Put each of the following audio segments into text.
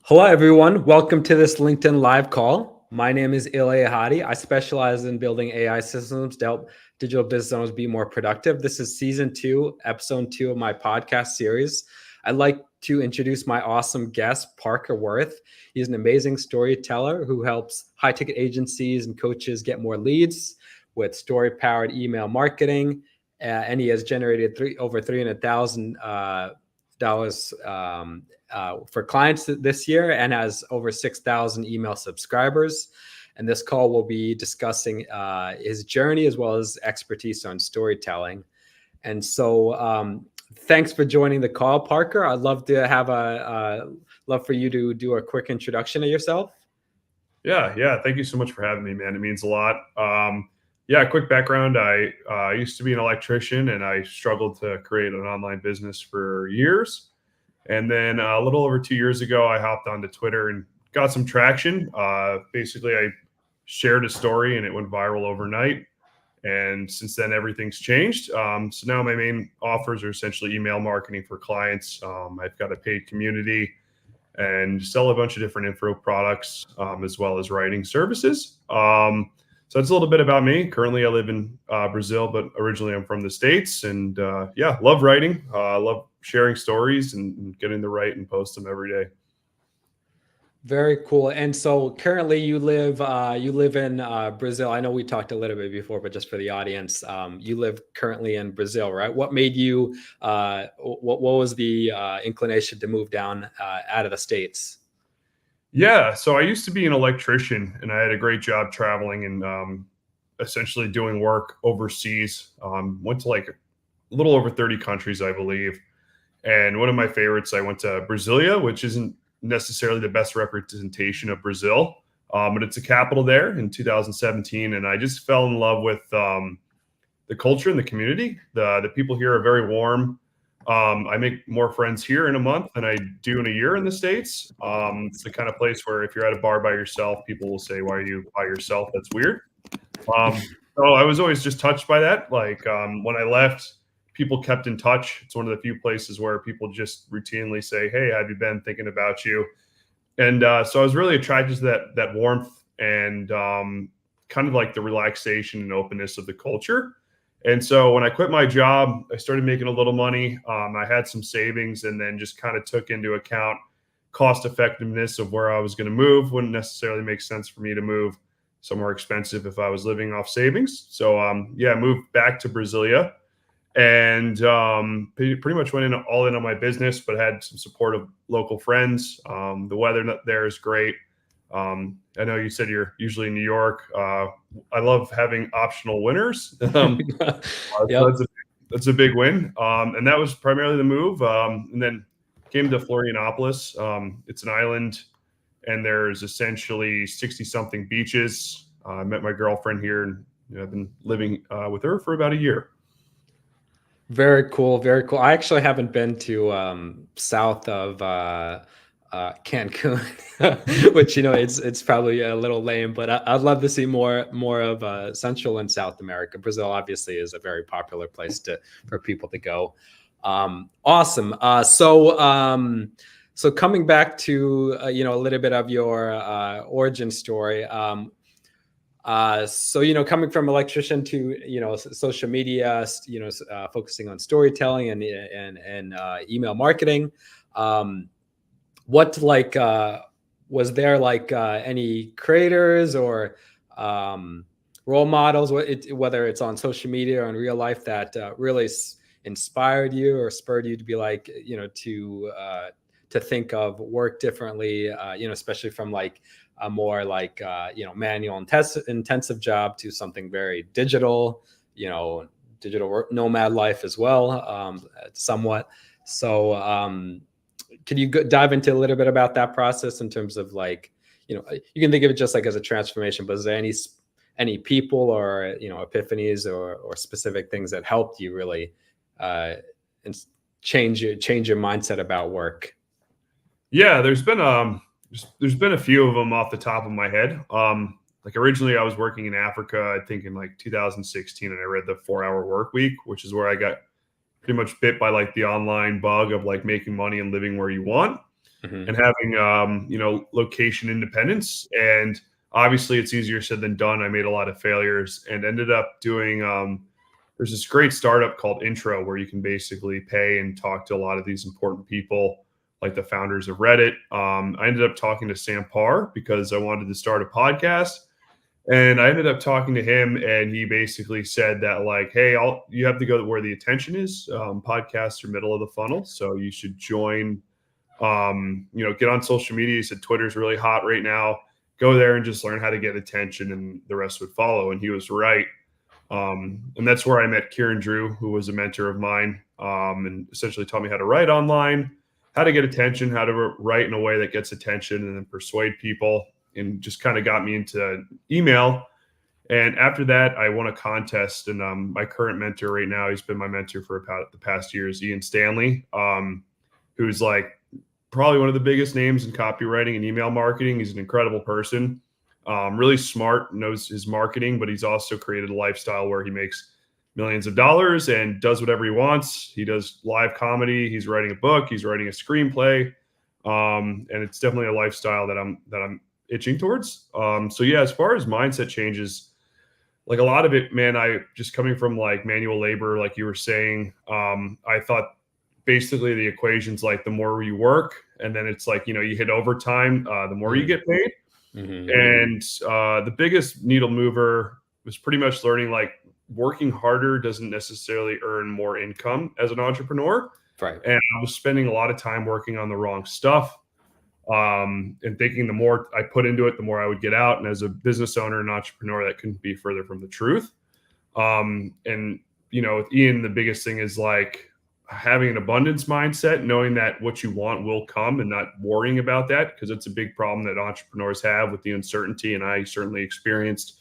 Hello, everyone. Welcome to this LinkedIn live call. My name is Ilya Hadi. I specialize in building AI systems to help digital business owners be more productive. This is season 2, episode 2 of my podcast series. I'd like to introduce my awesome guest, Parker Worth. He's an amazing storyteller who helps high ticket agencies and coaches get more leads with story powered email marketing. And he has generated over $300,000 for clients this year and has over 6,000 email subscribers. And this call will be discussing his journey as well as expertise on storytelling. And so thanks for joining the call, Parker. I'd love to have love for you to do a quick introduction of yourself. Yeah. Thank you so much for having me, man. It means a lot. Quick background. I used to be an electrician and I struggled to create an online business for years. And then a little over 2 years ago, I hopped onto Twitter and got some traction. Basically, I shared a story and it went viral overnight. And since then, everything's changed. So now my main offers are essentially email marketing for clients. I've got a paid community and sell a bunch of different info products, as well as writing services. So that's a little bit about me. Currently, I live in Brazil, but originally I'm from the States. And love writing. Love sharing stories and getting to write and post them every day. Very cool. And so currently you live in Brazil. I know we talked a little bit before, but just for the audience, you live currently in Brazil, right? What made you? What was the inclination to move down out of the States? Yeah, so I used to be an electrician, and I had a great job traveling and essentially doing work overseas. Went to like a little over 30 countries, I believe. And one of my favorites, I went to Brasilia, which isn't necessarily the best representation of Brazil, but it's a capital there in 2017. And I just fell in love with the culture and the community. The people here are very warm. I make more friends here in a month than I do in a year in the States. It's the kind of place where if you're at a bar by yourself, people will say, "Why are you by yourself? That's weird." So I was always just touched by that. Like when I left, people kept in touch. It's one of the few places where people just routinely say, "Hey, have you been thinking about you?" And so I was really attracted to that warmth and kind of like the relaxation and openness of the culture. And so when I quit my job, I started making a little money. I had some savings and then just kind of took into account cost effectiveness of where I was going to move. Wouldn't necessarily make sense for me to move somewhere expensive if I was living off savings. So I moved back to Brasilia and pretty much went all in on my business, but had some support of local friends. The weather there is great. I know you said you're usually in New York. I love having optional winters. Yep. That's a big win. And that was primarily the move. And then came to Florianopolis. It's an island, and there's essentially 60 something beaches. I met my girlfriend here, and I've been living with her for about a year. Very cool. Very cool. I actually haven't been to south of Cancun, which it's probably a little lame, but I'd love to see more of Central and South America. Brazil obviously is a very popular place for people to go. Awesome. So coming back to a little bit of your origin story. Coming from electrician to social media, focusing on storytelling and email marketing. What was there any creators or role models, whether it's on social media or in real life, that really inspired you or spurred you to be to think of work differently, especially from a more manual intensive job to something very digital, digital nomad life as well, somewhat. So can you dive into a little bit about that process in terms of you can think of it just as a transformation, but is there any people or epiphanies or specific things that helped you really change your mindset about work? Yeah, there's been a few of them off the top of my head. Originally I was working in Africa, I think in 2016, and I read the 4-Hour Work Week, which is where I got pretty much bit by the online bug of making money and living where you want. Mhm. and having location independence. And obviously it's easier said than done. I made a lot of failures and ended up doing there's this great startup called Intro where you can basically pay and talk to a lot of these important people like the founders of Reddit. I ended up talking to Sam Parr because I wanted to start a podcast, and I ended up talking to him, and he basically said that like, hey, you have to go where the attention is. Podcasts are middle of the funnel, so you should join. Get on social media. He said Twitter's really hot right now. Go there and just learn how to get attention, and the rest would follow. And he was right. And that's where I met Kieran Drew, who was a mentor of mine, and essentially taught me how to write online, how to get attention, how to write in a way that gets attention, and then persuade people, and just kind of got me into email. And after that, I won a contest, and my current mentor right now, he's been my mentor for about the past years, Ian Stanley, who's like probably one of the biggest names in copywriting and email marketing. He's an incredible person, really smart, knows his marketing, but he's also created a lifestyle where he makes millions of dollars and does whatever he wants. He does live comedy. He's writing a book. He's writing a screenplay, and it's definitely a lifestyle that I'm itching towards. So yeah, as far as mindset changes, like a lot of it, man, I just coming from like manual labor, like you were saying, I thought basically the equation's like the more you work, and then it's like, you hit overtime, the more you get paid. Mhm. And the biggest needle mover was pretty much learning like working harder doesn't necessarily earn more income as an entrepreneur. Right. And I was spending a lot of time working on the wrong stuff, and thinking the more I put into it, the more I would get out. And as a business owner and entrepreneur, that couldn't be further from the truth. And with Ian, the biggest thing is like having an abundance mindset, knowing that what you want will come and not worrying about that, because it's a big problem that entrepreneurs have with the uncertainty. And I certainly experienced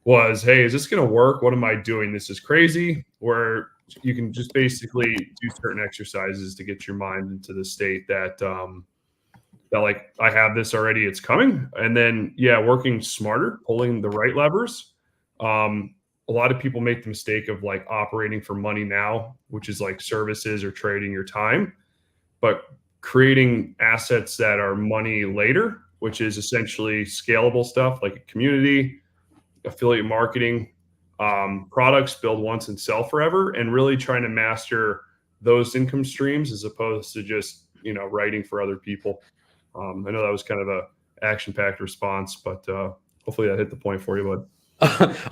was, hey, is this going to work? What am I doing? This is crazy. Where you can just basically do certain exercises to get your mind into the state that, that like, I have this already, it's coming. And then, yeah, working smarter, pulling the right levers. A lot of people make the mistake of like operating for money now, which is like services or trading your time, but creating assets that are money later, which is essentially scalable stuff like a community, affiliate marketing, products build once and sell forever, and really trying to master those income streams as opposed to just, writing for other people. I know that was kind of a action-packed response, but hopefully that hit the point for you, bud.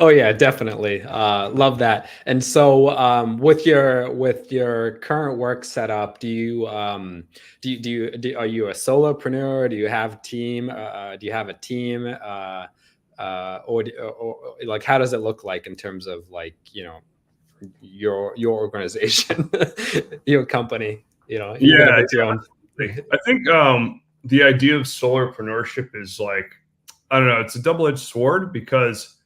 Oh yeah, definitely. Love that. And so, with your current work setup, are you a solopreneur? Do you have team? Do you have a team? Or like, how does it look like in terms of like, your organization, your company, even if Yeah, it's your own. I think the idea of solopreneurship is like, I don't know, it's a double-edged sword because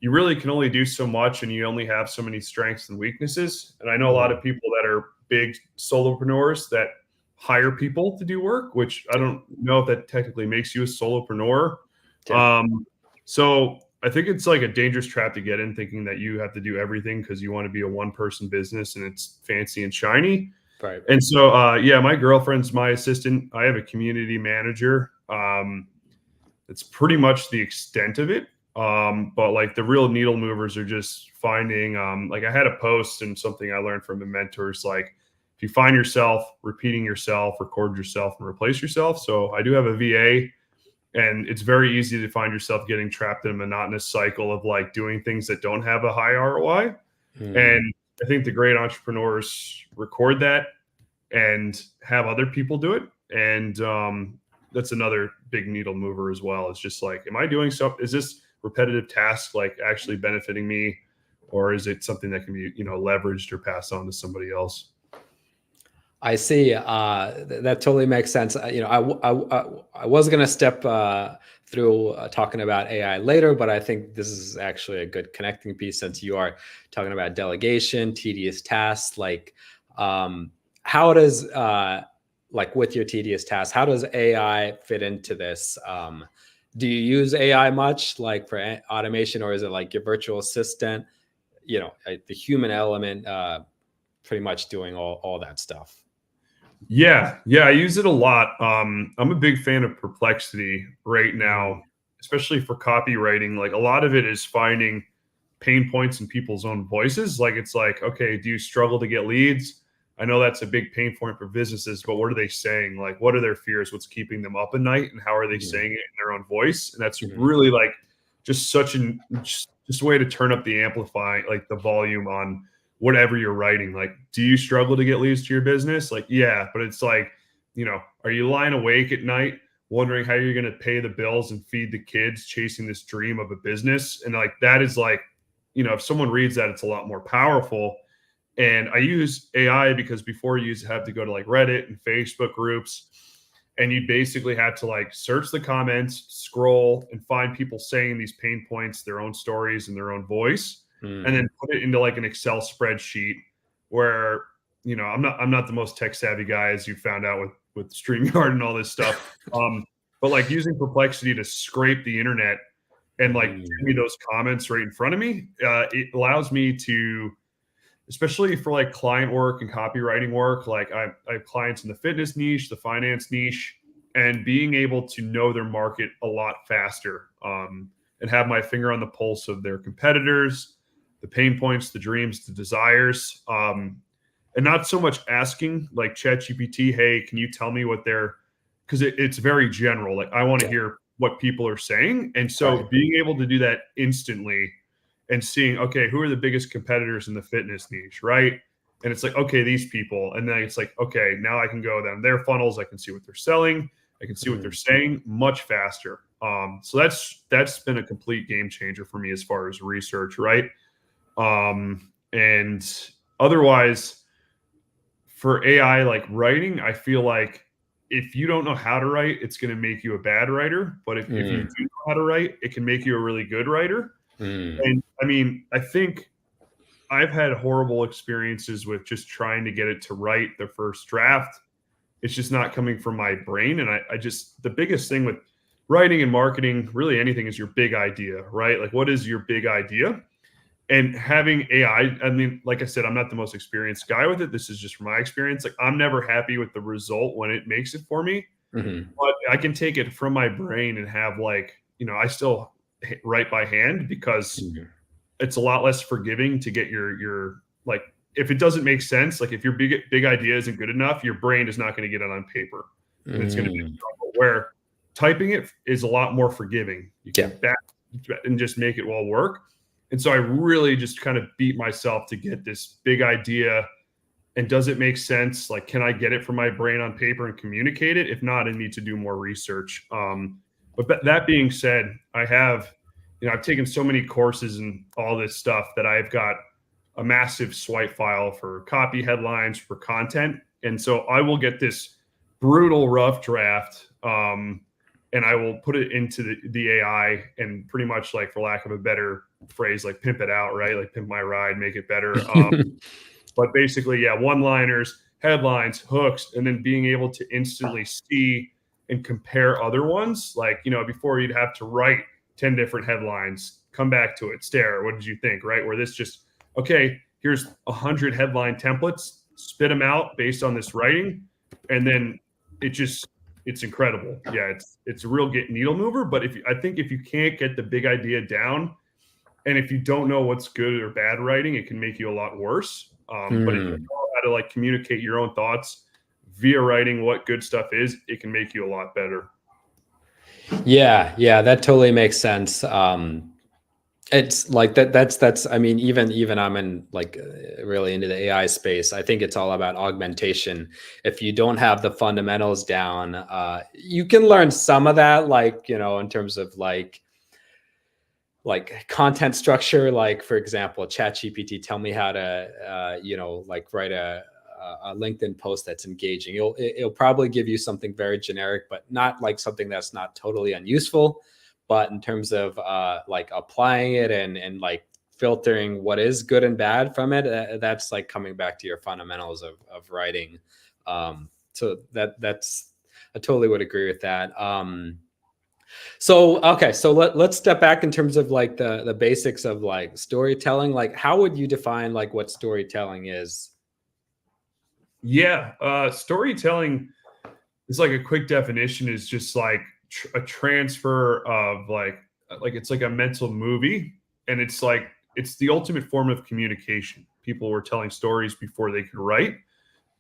you really can only do so much and you only have so many strengths and weaknesses. And I know a lot of people that are big solopreneurs that hire people to do work, which I don't know if that technically makes you a solopreneur. Yeah. So I think it's like a dangerous trap to get in, thinking that you have to do everything because you want to be a one-person business and it's fancy and shiny. Right. And so, yeah, my girlfriend's my assistant. I have a community manager. It's pretty much the extent of it. But like the real needle movers are just finding, like I had a post and something I learned from a mentor is like, if you find yourself repeating yourself, record yourself and replace yourself. So I do have a VA, and it's very easy to find yourself getting trapped in a monotonous cycle of like doing things that don't have a high ROI. And I think the great entrepreneurs record that and have other people do it. And that's another big needle mover as well. It's just like, am I doing something? Is this repetitive task like actually benefiting me, or is it something that can be, leveraged or passed on to somebody else? I see. That totally makes sense. I was going to step through talking about AI later, but I think this is actually a good connecting piece since you are talking about delegation, tedious tasks. Like, how does, like with your tedious tasks, how does AI fit into this? Do you use AI much, like for automation, or is it like your virtual assistant? The human element, pretty much doing all that stuff. Yeah, I use it a lot. I'm a big fan of Perplexity right now, especially for copywriting. Like a lot of it is finding pain points in people's own voices. Like it's like, okay, do you struggle to get leads? I know that's a big pain point for businesses, but what are they saying? Like, what are their fears? What's keeping them up at night? And how are they Mhm. saying it in their own voice? And that's Mhm. really like just such an just a way to turn up the amplify, like the volume on whatever you're writing. Like, do you struggle to get leads to your business? Like, yeah, but it's like, are you lying awake at night wondering how you're going to pay the bills and feed the kids, chasing this dream of a business? And like, that is like, if someone reads that, it's a lot more powerful. And I use AI because before you used to have to go to like Reddit and Facebook groups, and you basically had to like search the comments, scroll, and find people saying these pain points, their own stories, in their own voice, and Mm. then put it into like an Excel spreadsheet where I'm not the most tech savvy guy, as you found out with StreamYard and all this stuff. But like using Perplexity to scrape the internet and like Mhm. give me those comments right in front of me, it allows me to, especially for like client work and copywriting work. Like I have clients in the fitness niche, the finance niche, and being able to know their market a lot faster, and have my finger on the pulse of their competitors, the pain points, the dreams, the desires, and not so much asking like ChatGPT, hey, can you tell me what they're, because it's very general. Like I want to Yeah. hear what people are saying. And so Right. being able to do that instantly and seeing, okay, who are the biggest competitors in the fitness niche, right? And it's like, okay, these people. And then it's like, okay, now I can go down their funnels. I can see what they're selling. I can see what they're Mhm. saying much faster. So that's been a complete game changer for me as far as research, right? And otherwise, for AI like writing, I feel like if you don't know how to write, it's going to make you a bad writer. But if you Mm. do know how to write, it can make you a really good writer. Mm. And I mean, I think I've had horrible experiences with just trying to get it to write the first draft. It's just not coming from my brain. And I just, the biggest thing with writing and marketing, really anything, is your big idea, right? Like, what is your big idea? And having AI, I mean, like I said, I'm not the most experienced guy with it. This is just from my experience. Like, I'm never happy with the result when it makes it for me, Mhm. but I can take it from my brain and have like, I still write by hand because Mhm. it's a lot less forgiving to get your like, if it doesn't make sense, like if your big idea isn't good enough, your brain is not going to get it on paper, and it's going to be a Mm. struggle. Where typing it is a lot more forgiving. You Yeah. can back and just make it all work. And so I really just kind of beat myself to get this big idea. And does it make sense? Like, can I get it from my brain on paper and communicate it? If not, I need to do more research. But that being said, I've taken so many courses and all this stuff that I've got a massive swipe file for copy, headlines, for content. And so I will get this brutal rough draft, and I will put it into the AI and pretty much, like, for lack of a better phrase, like pimp it out, right? Like pimp my ride, make it better. But basically, yeah, one-liners, headlines, hooks, and then being able to instantly see and compare other ones. Like, before you'd have to write 10 different headlines, come back to it, stare, what did you think, right? Where this just, okay, here's 100 headline templates, spit them out based on this writing, and then it's incredible. Yeah, it's a real get needle mover. But I think if you can't get the big idea down, and if you don't know what's good or bad writing, it can make you a lot worse. But if you Mm. know how to like communicate your own thoughts via writing what good stuff is, it can make you a lot better. Yeah, yeah, that totally makes sense. It's like that's I mean, even I'm in like really into the AI space. I think it's all about augmentation. If you don't have the fundamentals down, you can learn some of that, like, in terms of like content structure. Like, for example, ChatGPT, tell me how to like write a LinkedIn post that's engaging. It'll probably give you something very generic, but not like something that's not totally unuseful. But in terms of like applying it and like filtering what is good and bad from it, that's like coming back to your fundamentals of writing. So that's I totally would agree with that. So okay, so let's step back in terms of like the basics of like storytelling. Like, how would you define like what storytelling is? Yeah, storytelling is like a quick definition is just like a transfer of like it's like a mental movie, and it's the ultimate form of communication. People were telling stories before they could write,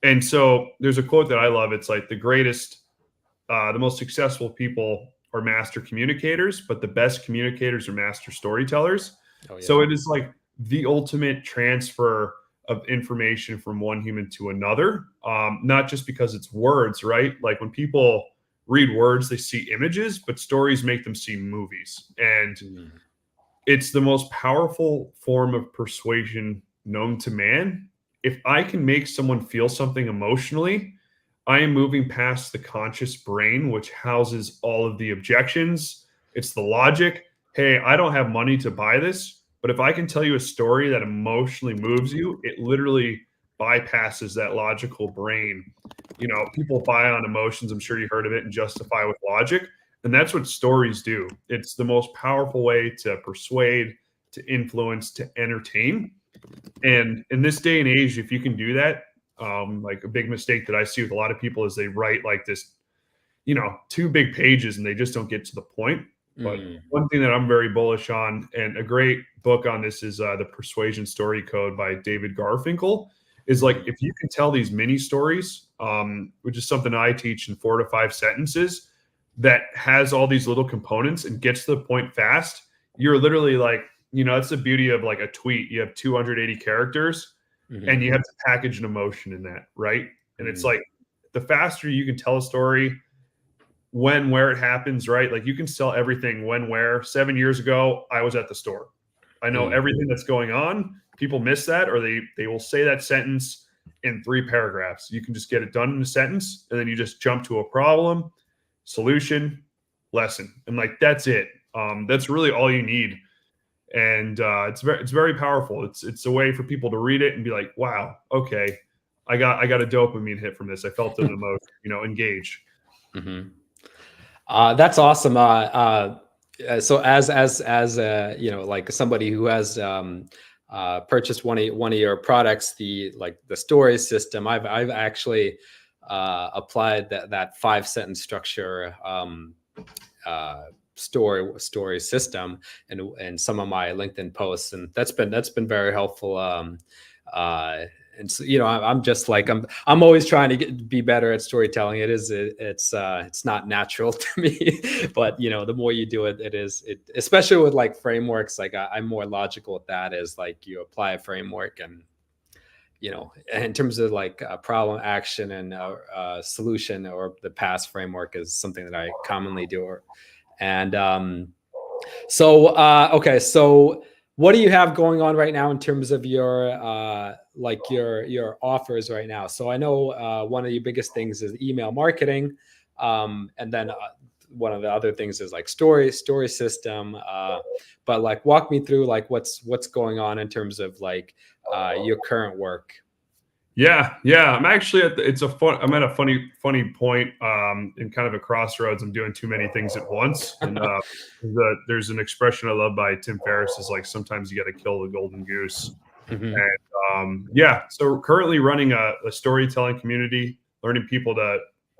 and so there's a quote that I love. It's like the most successful people are master communicators, but the best communicators are master storytellers. Oh So yeah. it is like the ultimate transfer of information from one human to another, not just because it's words, right? Like when people read words, they see images, but stories make them see movies. And Mm. it's the most powerful form of persuasion known to man. If I can make someone feel something emotionally, I am moving past the conscious brain, which houses all of the objections. It's the logic. Hey, I don't have money to buy this, but if I can tell you a story that emotionally moves you, it literally bypasses that logical brain. You know, people buy on emotions. I'm sure you heard of it, and justify with logic. And that's what stories do. It's the most powerful way to persuade, to influence, to entertain. And in this day and age, if you can do that, like a big mistake that I see with a lot of people is they write like this, you know, 2 big pages and they just don't get to the point. But Mm. one thing that I'm very bullish on, and a great book on this is The Persuasion Story Code by David Garfinkel, is like Mm. if you can tell these mini stories, which is something I teach in 4 to 5 sentences, that has all these little components and gets to the point fast, you're literally like, you know, that's the beauty of like a tweet. You have 280 characters and Mhm. you have to package an emotion in that, right? And it's Mm. like the faster you can tell a story, when, where it happens, right? Like you can sell everything when, where. 7 years ago, I was at the store. I know Mm. everything that's going on. People miss that, or they will say that sentence in 3 paragraphs. You can just get it done in a sentence, and then you just jump to a problem, solution, lesson, and like that's it. That's really all you need, and it's very powerful. It's a way for people to read it and be like, wow, okay, I got a dopamine hit from this. I felt an emotion, you know, engage. Mhm. That's awesome. So you know, like somebody who has purchased one of your products, the story system, I've actually applied that 5 sentence structure uh, story system and some of my LinkedIn posts, and that's been very helpful. Uh, and so, you know, I'm just like I'm always trying to be better at storytelling. It's not natural to me, but you know, the more you do it, especially with like frameworks. Like I'm more logical with that. Is like you apply a framework, and you know, in terms of like problem, action, and solution, or the past framework is something that I commonly do. And okay, so what do you have going on right now in terms of your like your offers right now? So I know one of your biggest things is email marketing, and then one of the other things is like story system. But like, walk me through like what's going on in terms of like your current work. Yeah. I'm actually I'm at a funny point, in kind of a crossroads. I'm doing too many things at once. And there's an expression I love by Tim Ferriss is like, sometimes you got to kill the golden goose. Mhm. And yeah, so currently running a storytelling community,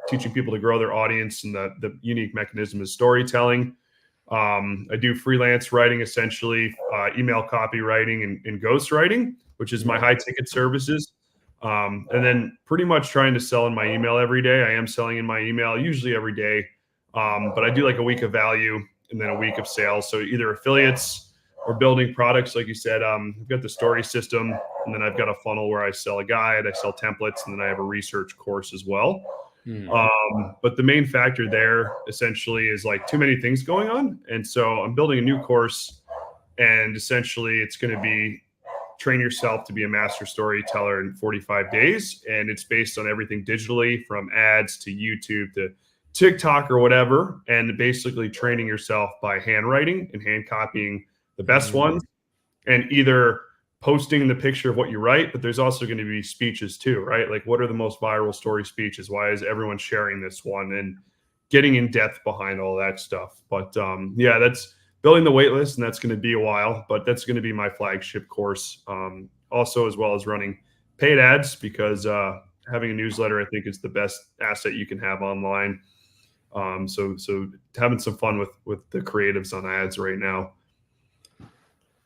teaching people to grow their audience, and the unique mechanism is storytelling. I do freelance writing, essentially, email copywriting and ghostwriting, which is my high ticket services. And then pretty much trying to sell in my email every day. I am selling in my email usually every day. But I do like a week of value and then a week of sales. So either affiliates or building products, like you said. I've got the story system, and then I've got a funnel where I sell a guide, I sell templates, and then I have a research course as well. Mm. But the main factor there essentially is like too many things going on. And so I'm building a new course, and essentially it's going to be train yourself to be a master storyteller in 45 days. And it's based on everything digitally, from ads to YouTube to TikTok or whatever. And basically training yourself by handwriting and hand copying the best Mm. ones, and either posting the picture of what you write, but there's also going to be speeches too, right? Like, what are the most viral story speeches? Why is everyone sharing this one? And getting in depth behind all that stuff. But yeah, that's building the wait list, and that's going to be a while, but that's going to be my flagship course. Also, as well as running paid ads, because having a newsletter, I think, is the best asset you can have online. So having some fun with the creatives on ads right now.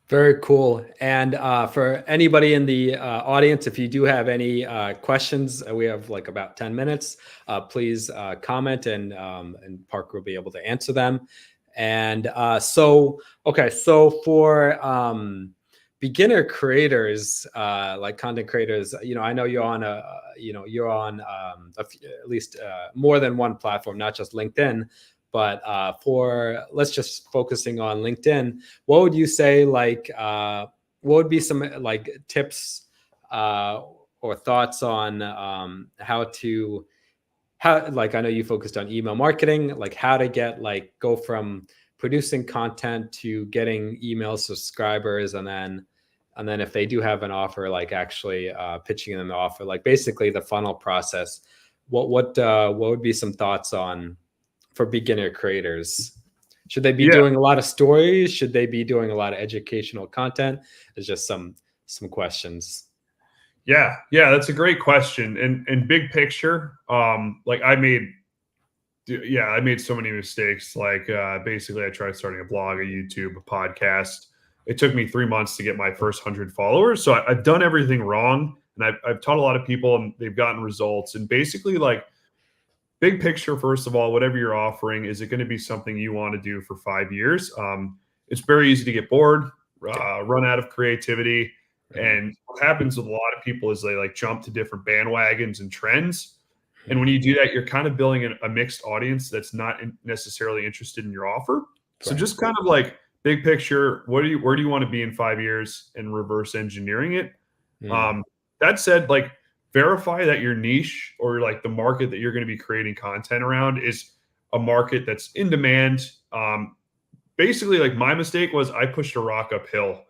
Very cool. And for anybody in the audience, if you do have any questions, we have like about 10 minutes. Please comment, and Parker will be able to answer them. And so for beginner creators, like content creators, I know you're on at least more than one platform, not just LinkedIn. But for let's just focusing on LinkedIn, what would you say, like, what would be some like tips or thoughts on how like, I know you focused on email marketing, like how to go from producing content to getting email subscribers, and then if they do have an offer, like actually pitching them the offer, like basically the funnel process. What would be some thoughts on for beginner creators? Should they be doing a lot of stories? Should they be doing a lot of educational content? There's just some questions. Yeah, that's a great question. And big picture, like I made so many mistakes. Like basically, I tried starting a blog, a YouTube, a podcast. It took me 3 months to get my first 100 followers. So I've done everything wrong, and I've taught a lot of people, and they've gotten results. And basically, like, big picture, first of all, whatever you're offering, is it going to be something you want to do for 5 years? It's very easy to get bored, run out of creativity. And what happens with a lot of people is they like jump to different bandwagons and trends. And when you do that, you're kind of building a mixed audience that's not necessarily interested in your offer. So just kind of like big picture, where do you want to be in 5 years, and reverse engineering it. That said, like, verify that your niche, or like the market that you're going to be creating content around, is a market that's in demand. Basically, like, my mistake was I pushed a rock uphill,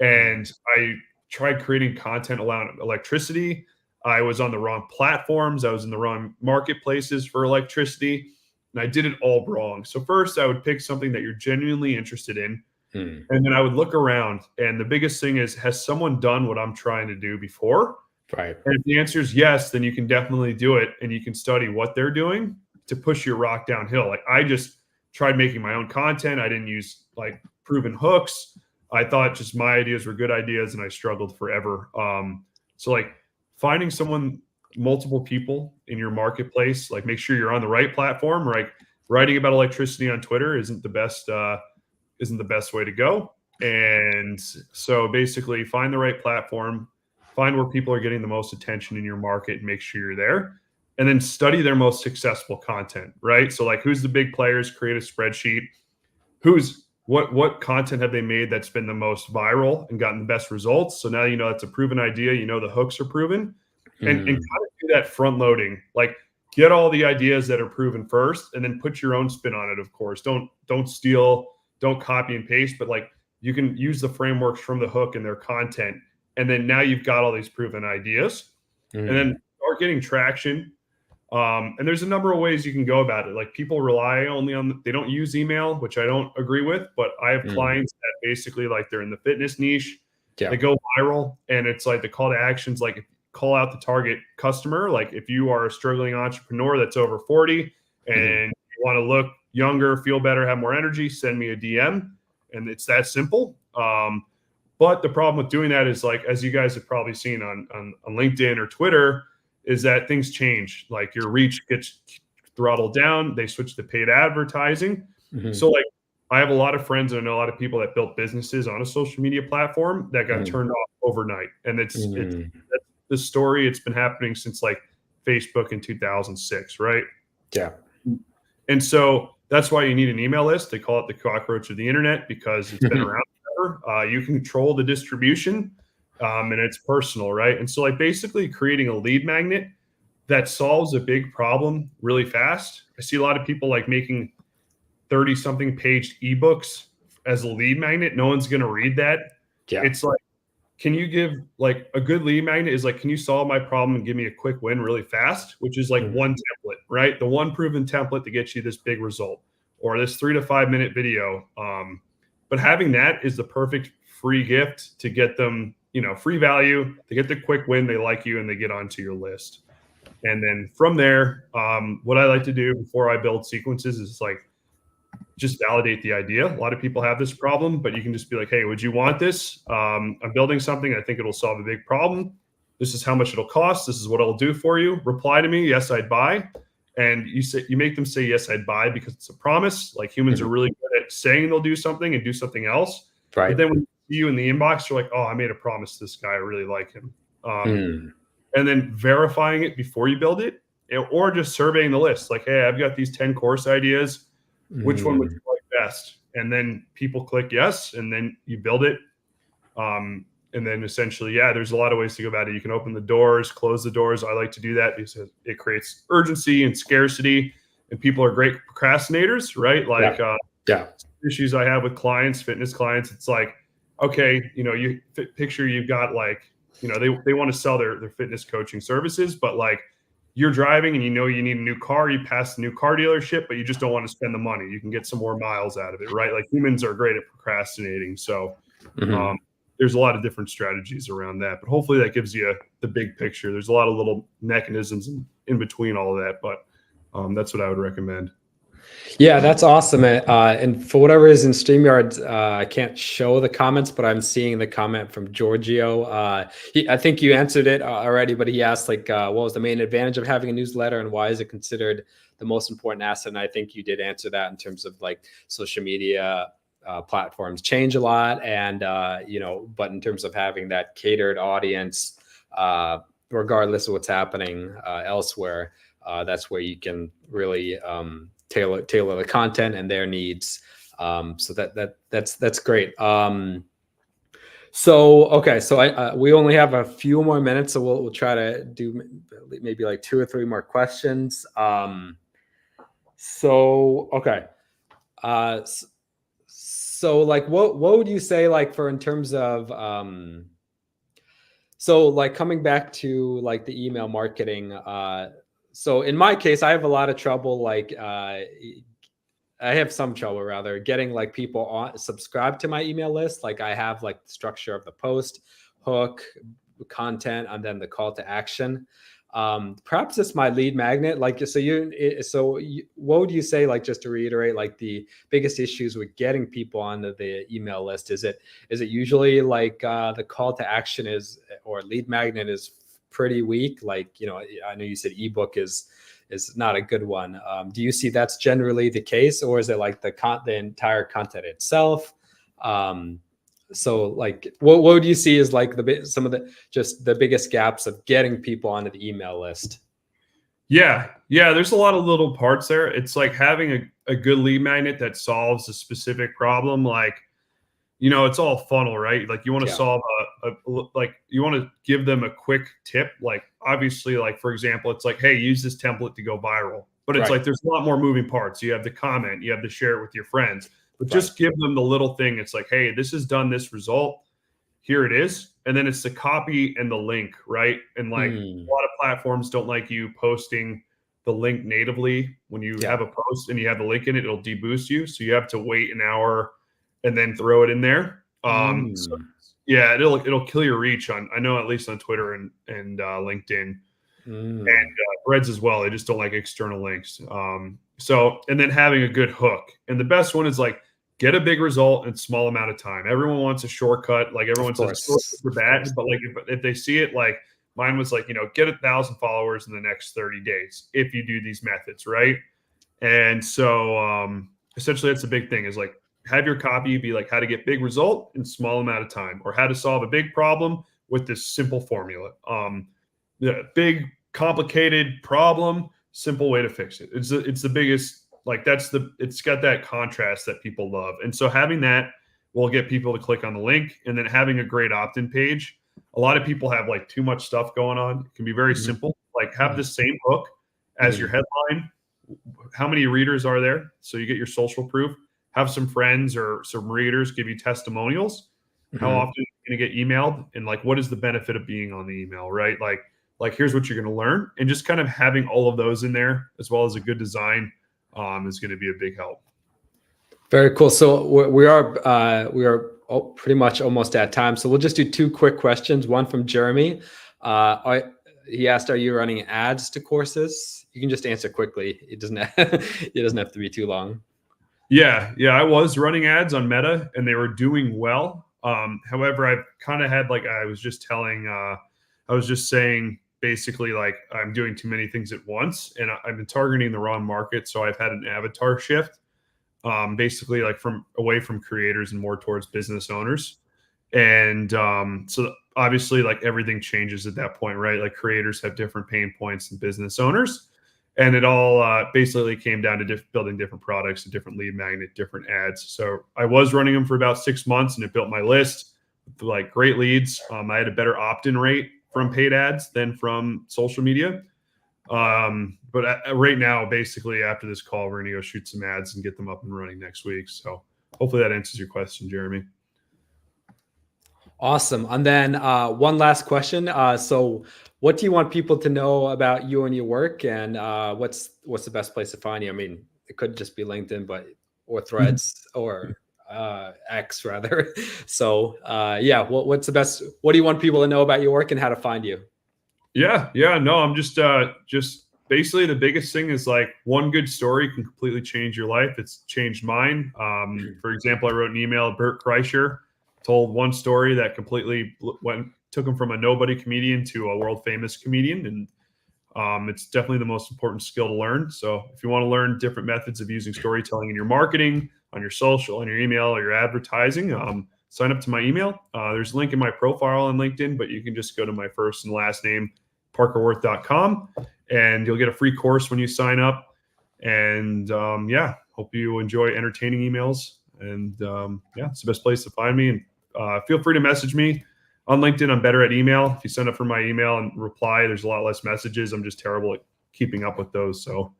and I tried creating content around electricity. I was on the wrong platforms. I was in the wrong marketplaces for electricity, and I did it all wrong. So first, I would pick something that you're genuinely interested in, and then I would look around. And the biggest thing is, has someone done what I'm trying to do before? Right. And if the answer is yes, then you can definitely do it, and you can study what they're doing to push your rock downhill. Like, I just tried making my own content. I didn't use like proven hooks. I thought just my ideas were good ideas, and I struggled forever. So like finding multiple people in your marketplace, like make sure you're on the right platform. Like writing about electricity on Twitter isn't the best way to go. And so basically find the right platform, find where people are getting the most attention in your market, and make sure you're there. And then study their most successful content, right? So like, who's the big players? Create a spreadsheet. What content have they made that's been the most viral and gotten the best results? So now you know that's a proven idea. You know the hooks are proven, and kind of do that front loading. Like, get all the ideas that are proven first, and then put your own spin on it. Of course, don't steal, don't copy and paste, but like, you can use the frameworks from the hook and their content, and then now you've got all these proven ideas, and then start getting traction. And there's a number of ways you can go about it. Like, people rely only on, they don't use email, which I don't agree with, but I have clients that basically, like, they're in the fitness niche, they go viral, and it's like the call to actions, like, call out the target customer. Like, if you are a struggling entrepreneur that's over 40 and you want to look younger, feel better, have more energy, send me a DM. And it's that simple. But the problem with doing that is, like, as you guys have probably seen on LinkedIn or Twitter, is that things change. Like, your reach gets throttled down. They switch to paid advertising. So like, I have a lot of friends, and I know a lot of people that built businesses on a social media platform that got turned off overnight. And it's the story. It's been happening since like Facebook in 2006, right? Yeah. And so that's why you need an email list. They call it the cockroach of the internet, because it's been around forever. You control the distribution. And it's personal, right? And so, like, basically creating a lead magnet that solves a big problem really fast. I see a lot of people like making 30-something page ebooks as a lead magnet. No one's going to read that. Yeah. It's like, can you give, like, a good lead magnet is like, can you solve my problem and give me a quick win really fast? Which is like one template, right? The one proven template to get you this big result, or this 3 to 5 minute video. But having that is the perfect free gift to get them, free value. They get the quick win, they like you, and they get onto your list. And then from there, what I like to do before I build sequences is like just validate the idea. A lot of people have this problem, but you can just be like, hey, would you want this? I'm building something. I think it'll solve a big problem. This is how much it'll cost. This is what it'll do for you. Reply to me. Yes, I'd buy. And you make them say, yes, I'd buy, because it's a promise. Like humans are really good at saying they'll do something and do something else. Right. But then when you see you in the inbox, you're like, oh, I made a promise to this guy. I really like him. And then verifying it before you build it, or just surveying the list. Like, hey, I've got these 10 course ideas. Which one would you like best? And then people click yes, and then you build it. And then essentially, yeah, there's a lot of ways to go about it. You can open the doors, close the doors. I like to do that because it creates urgency and scarcity, and people are great procrastinators, right? Like issues I have with clients, fitness clients, it's like, okay, you picture you've got like, they want to sell their fitness coaching services, but like you're driving and you need a new car, you pass the new car dealership, but you just don't want to spend the money. You can get some more miles out of it, right? Like humans are great at procrastinating. So there's a lot of different strategies around that, but hopefully that gives you the big picture. There's a lot of little mechanisms in between all of that, but that's what I would recommend. Yeah, that's awesome. And for whatever reason, StreamYard, I can't show the comments, but I'm seeing the comment from Giorgio. I think you answered it already, but he asked like, what was the main advantage of having a newsletter and why is it considered the most important asset? And I think you did answer that in terms of like social media platforms change a lot. And, but in terms of having that catered audience, regardless of what's happening elsewhere, that's where you can really tailor the content and their needs. So that's great. So we only have a few more minutes, so we'll try to do maybe like 2 or 3 more questions. So like what would you say, like, for in terms of so like coming back to like the email marketing, so in my case, I have a lot of trouble, like I have some trouble rather getting like people subscribe to my email list. Like I have like the structure of the post, hook, content, and then the call to action. Perhaps it's my lead magnet. Like, what would you say, like, just to reiterate, like the biggest issues with getting people onto the email list? Is it usually like the call to action or lead magnet is pretty weak? Like, I know you said ebook is not a good one. Do you see that's generally the case, or is it like the entire content itself? So like, what would you see is like some of the biggest gaps of getting people onto the email list? Yeah. There's a lot of little parts there. It's like having a good lead magnet that solves a specific problem. Like, it's all funnel, right? Like you want to solve like you want to give them a quick tip. Like obviously, like for example, it's like, hey, use this template to go viral. But it's like there's a lot more moving parts. You have to comment, you have to share it with your friends. But just give them the little thing. It's like, hey, this has done this result. Here it is. And then it's the copy and the link, right? And like a lot of platforms don't like you posting the link natively. When you have a post and you have the link in it, it'll deboost you. So you have to wait an hour and then throw it in there. So, yeah, it'll kill your reach I know at least on Twitter and LinkedIn and Threads as well. They just don't like external links. And then having a good hook. And the best one is like, get a big result in a small amount of time. Everyone wants a shortcut. Like everyone says for that, but like if they see it, like mine was like, get 1,000 followers in the next 30 days if you do these methods, right? And so essentially that's the big thing is like have your copy be like how to get big result in small amount of time, or how to solve a big problem with this simple formula. The big complicated problem, simple way to fix it. It's the biggest. Like it's got that contrast that people love. And so having that will get people to click on the link, and then having a great opt-in page. A lot of people have like too much stuff going on. It can be very simple. Like have the same hook as your headline. How many readers are there? So you get your social proof. Have some friends or some readers give you testimonials. How often are you going to get emailed? And like, what is the benefit of being on the email, right? Like here's what you're going to learn. And just kind of having all of those in there, as well as a good design, is going to be a big help. Very cool. So we are pretty much almost at time. So we'll just do 2 quick questions. One from Jeremy. he asked, are you running ads to courses? You can just answer quickly. It doesn't it doesn't have to be too long. Yeah, I was running ads on Meta, and they were doing well. However, I've kind of had, like I was just saying, basically, like, I'm doing too many things at once, and I've been targeting the wrong market. So I've had an avatar shift, basically, like, from away from creators and more towards business owners. And so obviously, like, everything changes at that point, right? Like, creators have different pain points than business owners. And it all basically came down to building different products, a different lead magnet, different ads. So I was running them for about 6 months, and it built my list with, like, great leads. I had a better opt-in rate from paid ads than from social media. But right now, basically, after this call, we're going to go shoot some ads and get them up and running next week. So hopefully that answers your question, Jeremy. Awesome. And then one last question. So what do you want people to know about you and your work, and what's the best place to find you? I mean, it could just be LinkedIn, or Threads, or X rather. So yeah, what's the best? What do you want people to know about your work and how to find you? Yeah. No, I'm just basically, the biggest thing is, like, one good story can completely change your life. It's changed mine. For example, I wrote an email to Bert Kreischer, told one story that completely took him from a nobody comedian to a world famous comedian. And it's definitely the most important skill to learn. So if you want to learn different methods of using storytelling in your marketing, on your social, on your email, or your advertising, sign up to my email. There's a link in my profile on LinkedIn, but you can just go to my first and last name, parkerworth.com, and you'll get a free course when you sign up. And yeah, hope you enjoy entertaining emails. And yeah, it's the best place to find me. And feel free to message me on LinkedIn. I'm better at email. If you sign up for my email and reply, there's a lot less messages. I'm just terrible at keeping up with those. So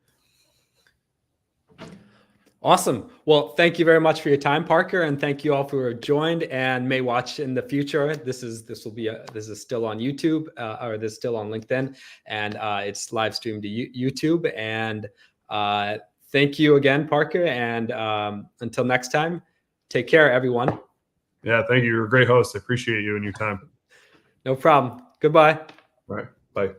awesome. Well, thank you very much for your time, Parker, and thank you all who joined and may watch in the future. This is still on YouTube, or this is still on LinkedIn, and it's live streamed to YouTube. And thank you again, Parker. And until next time, take care, everyone. Yeah, thank you. You're a great host. I appreciate you and your time. No problem. Goodbye. All right. Bye.